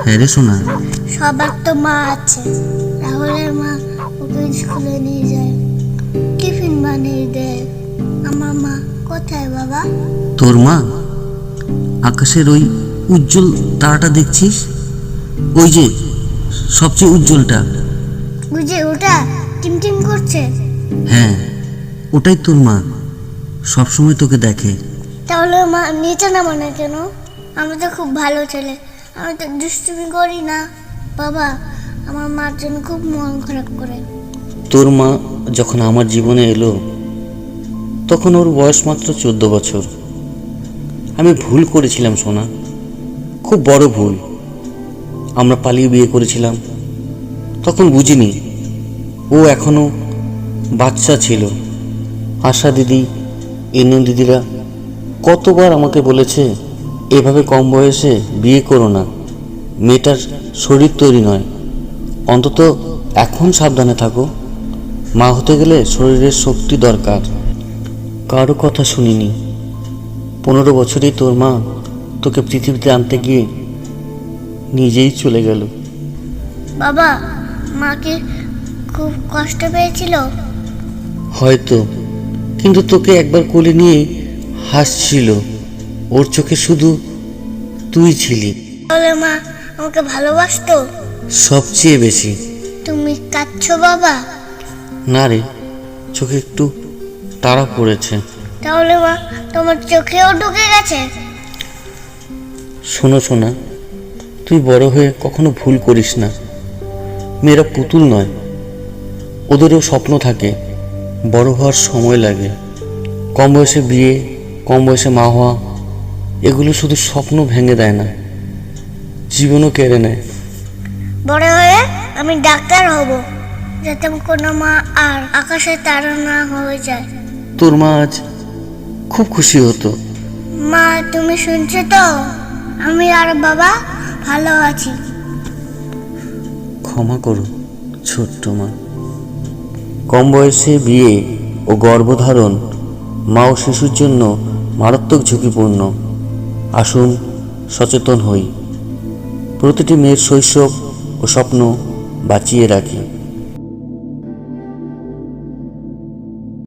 হ্যাঁ রে সোনা। সবার তো মা আছে, রাহুলের মা ওকে স্কুলে নিয়ে যায়, টিফিন বানিয়ে দেয়। আমার মা কোথায় বাবা? তোর মা আকাশের ওই উজ্জ্বল তারাটা দেখছিস, ওই যে সবচেয়ে উজ্জ্বলটা। বুঝে ওটা টিমটিম করছে। হ্যাঁ, ওটাই তোর মা, সবসময় তোকে দেখে। তাহলে মা নিচে নামো না কেন? আমি তো খুব ভালো ছেলে, আমি তো দুষ্টুমি করি না। বাবা, আমার মার জন্য খুব মন খারাপ করে। তোর মা যখন আমার জীবনে এলো তখন ওর বয়স মাত্র 14 বছর। আমি ভুল করেছিলাম সোনা, খুব বড় ভুল। আমরা পালিয়ে বিয়ে করেছিলাম, তখন বুঝিনি ও এখনো বাচ্চা ছিল। আশা দিদি, ইনু দিদিরা কতবার আমাকে বলেছে এভাবে কম বয়সে বিয়ে করো না, মেয়েটার শরীর তৈরি নয়, অন্তত এখন সাবধানে থাকো। মা হতে গেলে শরীরের শক্তি দরকার। কারো কথা শুনিনি। 15 বছরেই তোর মা তোকে পৃথিবীতে আনতে গিয়ে নিজেই চলে গেল। বাবা, মাকে খুব কষ্ট পেয়েছিল? হয়তো, কিন্তু তোকে একবার কোলে নিয়ে হাসছিল, ওর চোখে শুধু তুই ছিলি। তাহলে মা আমাকে ভালোবাসতো? সবচেয়ে বেশি। তুমি কাঁদছো বাবা? না রে, চোখে একটু তারা পড়েছে। তাহলে মা তোমার চোখেও ঢুকে গেছে? শোনো শোনা, তুই বড় হয়ে কখনো ভুল করিস না। মেয়েরা পুতুল নয়, ওদেরও স্বপ্ন থাকে, বড় হওয়ার সময় লাগে। কম বয়সে বিয়ে, কম বয়সে মা হওয়া, এগুলো শুধু স্বপ্ন ভেঙে দেয় না, জীবনও কেড়ে নেয়। বড় হয়ে আমি ডাক্তার হব, যাতে কোনো মা আর আকাশে তারা না হয়ে যায়। তোর মা আজ খুব খুশি হতো। মা, তুমি শুনছো তো? আমি আর বাবা ভালো আছি। ক্ষমা করো ছোট্ট মা। কম বয়সে বিয়ে ও গর্ভধারণ মা ও শিশুর জন্য মারাত্মক ঝুঁকিপূর্ণ। আসুন সচেতন হই, প্রতিটি মেয়ের শৈশব ও স্বপ্ন বাঁচিয়ে রাখি।